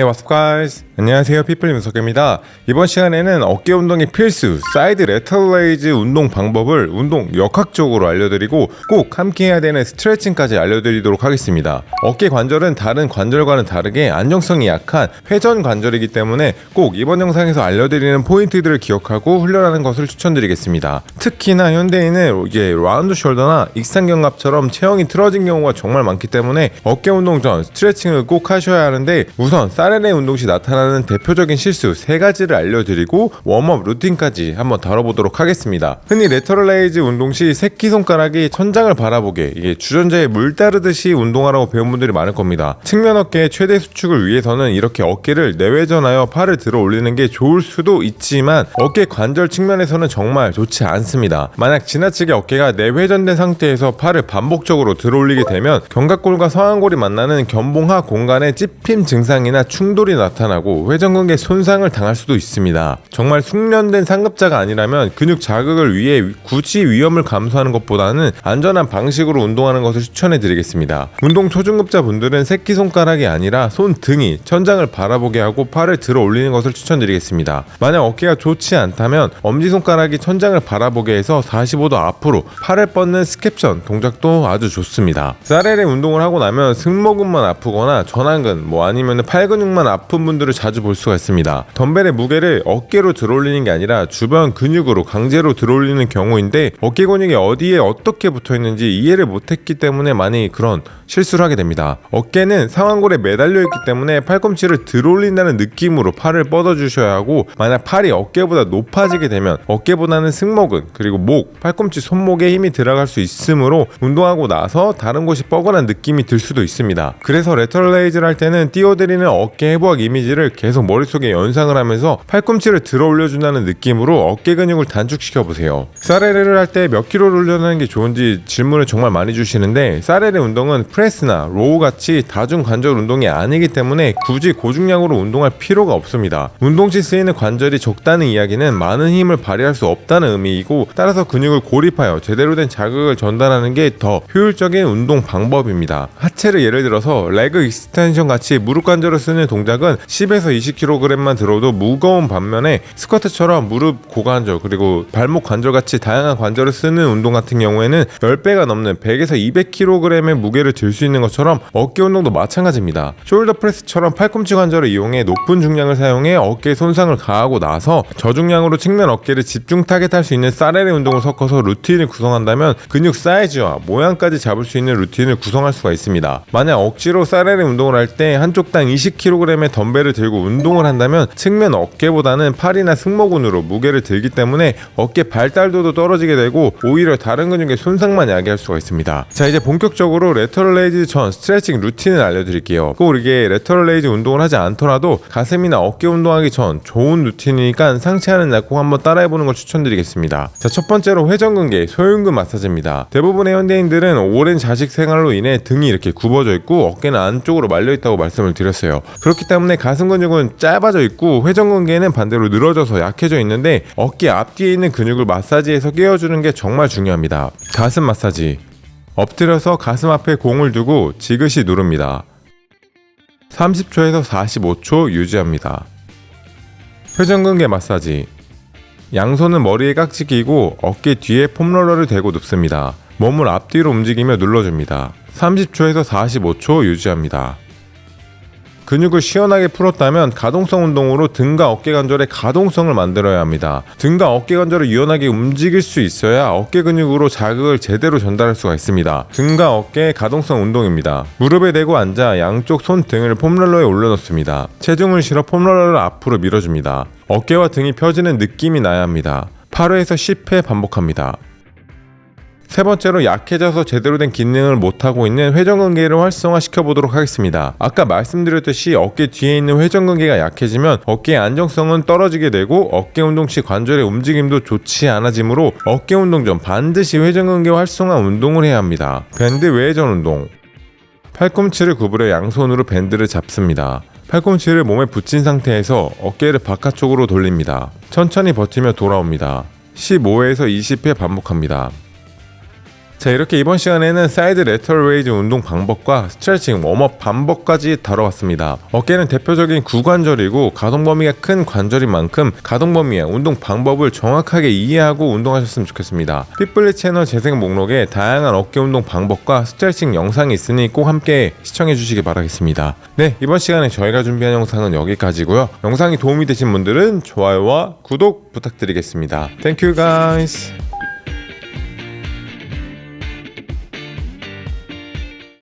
Hey, what's up guys? 안녕하세요, 피플 윤석입니다. 이번 시간에는 어깨 운동의 필수 사이드 레터럴 레이즈 운동 방법을 운동 역학적으로 알려드리고 꼭 함께 해야 되는 스트레칭까지 알려드리도록 하겠습니다. 어깨 관절은 다른 관절과는 다르게 안정성이 약한 회전 관절이기 때문에 꼭 이번 영상에서 알려드리는 포인트들을 기억하고 훈련하는 것을 추천드리겠습니다. 특히나 현대인은 이게 라운드 숄더나 익상견갑처럼 체형이 틀어진 경우가 정말 많기 때문에 어깨 운동 전 스트레칭을 꼭 하셔야 하는데, 우선 사레레 운동 시 나타나는 대표적인 실수 3가지를 알려드리고 웜업 루틴까지 한번 다뤄보도록 하겠습니다. 흔히 레터럴 레이즈 운동 시 새끼손가락이 천장을 바라보게, 이게 주전자에 물 따르듯이 운동하라고 배운 분들이 많을 겁니다. 측면 어깨의 최대 수축을 위해서는 이렇게 어깨를 내외전하여 팔을 들어 올리는 게 좋을 수도 있지만 어깨 관절 측면에서는 정말 좋지 않습니다. 만약 지나치게 어깨가 내회전된 상태에서 팔을 반복적으로 들어 올리게 되면 견갑골과 상완골이 만나는 견봉하 공간에 찝힘 증상이나 충돌이 나타나고 회전근개 손상을 당할 수도 있습니다. 정말 숙련된 상급자가 아니라면 근육 자극을 위해 굳이 위험을 감수하는 것보다는 안전한 방식으로 운동하는 것을 추천해 드리겠습니다. 운동 초중급자 분들은 새끼손가락이 아니라 손등이 천장을 바라보게 하고 팔을 들어 올리는 것을 추천드리겠습니다. 만약 어깨가 좋지 않다면 엄지손가락이 천장을 바라보게 해서 45도 앞으로 팔을 뻗는 스캡션 동작도 아주 좋습니다. 사레레 운동을 하고 나면 승모근만 아프거나 전완근 아니면 팔 근육만 아픈 분들을 자주 볼 수가 있습니다. 덤벨의 무게를 어깨로 들어올리는 게 아니라 주변 근육으로 강제로 들어올리는 경우인데, 어깨 근육이 어디에 어떻게 붙어 있는지 이해를 못했기 때문에 많이 그런 실수를 하게 됩니다. 어깨는 상완골에 매달려 있기 때문에 팔꿈치를 들어올린다는 느낌으로 팔을 뻗어 주셔야 하고, 만약 팔이 어깨보다 높아지게 되면 어깨보다는 승모근 그리고 목, 팔꿈치, 손목에 힘이 들어갈 수 있으므로 운동하고 나서 다른 곳이 뻐근한 느낌이 들 수도 있습니다. 그래서 레터럴 레이즈를 할 때는 띄워드리는 어깨 해부학 이미지를 계속 머릿속에 연상을 하면서 팔꿈치를 들어 올려준다는 느낌으로 어깨 근육을 단축시켜 보세요. 사레레를 할 때 몇 킬로를 훈련하는 게 좋은지 질문을 정말 많이 주시는데, 사레레 운동은 프레스나 로우 같이 다중 관절 운동이 아니기 때문에 굳이 고중량으로 운동할 필요가 없습니다. 운동 시 쓰이는 관절이 적다는 이야기는 많은 힘을 발휘할 수 없다는 의미이고, 따라서 근육을 고립하여 제대로 된 자극을 전달하는 게 더 효율적인 운동 방법입니다. 하체를 예를 들어서 레그 익스텐션 같이 무릎 관절을 쓰는 동작은 10에서 20kg만 들어도 무거운 반면에, 스쿼트처럼 무릎 고관절 그리고 발목 관절 같이 다양한 관절을 쓰는 운동 같은 경우에는 10배가 넘는 100에서 200kg의 무게를 들 수 있는 것처럼 어깨 운동도 마찬가지입니다. 숄더 프레스처럼 팔꿈치 관절을 이용해 높은 중량을 사용해 어깨에 손상을 가하고 나서 저중량으로 측면 어깨를 집중 타겟할 수 있는 사레레 운동을 섞어서 루틴을 구성한다면 근육 사이즈와 모양까지 잡을 수 있는 루틴을 구성할 수가 있습니다. 만약 억지로 사레레 운동을 할 때 한쪽당 20kg의 덤벨을 들고 운동을 한다면 측면 어깨보다는 팔이나 승모근으로 무게를 들기 때문에 어깨 발달도도 떨어지게 되고 오히려 다른 근육의 손상만 야기할 수가 있습니다. 자, 이제 본격적으로 레터럴 레이즈 전 스트레칭 루틴을 알려드릴게요. 꼭 이게 레터럴 레이즈 운동을 하지 않더라도 가슴이나 어깨 운동하기 전 좋은 루틴이니까 상체하는 날 꼭 한번 따라해보는 걸 추천드리겠습니다. 자, 첫 번째로 회전근개 소흉근 마사지입니다. 대부분의 현대인들은 오랜 자식 생활로 인해 등이 이렇게 굽어져 있고 어깨는 안쪽으로 말려 있다고 말씀을 드렸어요. 그렇기 때문에 가슴 근육은 짧아져 있고 회전근개는 반대로 늘어져서 약해져 있는데, 어깨 앞뒤에 있는 근육을 마사지해서 깨워주는 게 정말 중요합니다. 가슴 마사지. 엎드려서 가슴 앞에 공을 두고 지그시 누릅니다. 30초에서 45초 유지합니다. 회전근개 마사지. 양손은 머리에 깍지 끼고 어깨 뒤에 폼롤러를 대고 눕습니다. 몸을 앞뒤로 움직이며 눌러줍니다. 30초에서 45초 유지합니다. 근육을 시원하게 풀었다면 가동성 운동으로 등과 어깨 관절의 가동성을 만들어야 합니다. 등과 어깨 관절을 유연하게 움직일 수 있어야 어깨 근육으로 자극을 제대로 전달할 수가 있습니다. 등과 어깨의 가동성 운동입니다. 무릎에 대고 앉아 양쪽 손등을 폼롤러에 올려놓습니다. 체중을 실어 폼롤러를 앞으로 밀어줍니다. 어깨와 등이 펴지는 느낌이 나야 합니다. 8회에서 10회 반복합니다. 세 번째로 약해져서 제대로 된 기능을 못하고 있는 회전근개를 활성화시켜 보도록 하겠습니다. 아까 말씀드렸듯이 어깨 뒤에 있는 회전근개가 약해지면 어깨의 안정성은 떨어지게 되고 어깨 운동 시 관절의 움직임도 좋지 않아지므로 어깨 운동 전 반드시 회전근개 활성화 운동을 해야 합니다. 밴드 외회전 운동. 팔꿈치를 구부려 양손으로 밴드를 잡습니다. 팔꿈치를 몸에 붙인 상태에서 어깨를 바깥쪽으로 돌립니다. 천천히 버티며 돌아옵니다. 15회에서 20회 반복합니다. 자, 이렇게 이번 시간에는 사이드 레터럴 레이즈 운동 방법과 스트레칭 웜업 방법까지 다뤄봤습니다. 어깨는 대표적인 구관절이고 가동 범위가 큰 관절인 만큼 가동 범위와 운동 방법을 정확하게 이해하고 운동하셨으면 좋겠습니다. 핏블리 채널 재생 목록에 다양한 어깨 운동 방법과 스트레칭 영상이 있으니 꼭 함께 시청해 주시기 바라겠습니다. 네, 이번 시간에 저희가 준비한 영상은 여기까지고요. 영상이 도움이 되신 분들은 좋아요와 구독 부탁드리겠습니다. Thank you guys.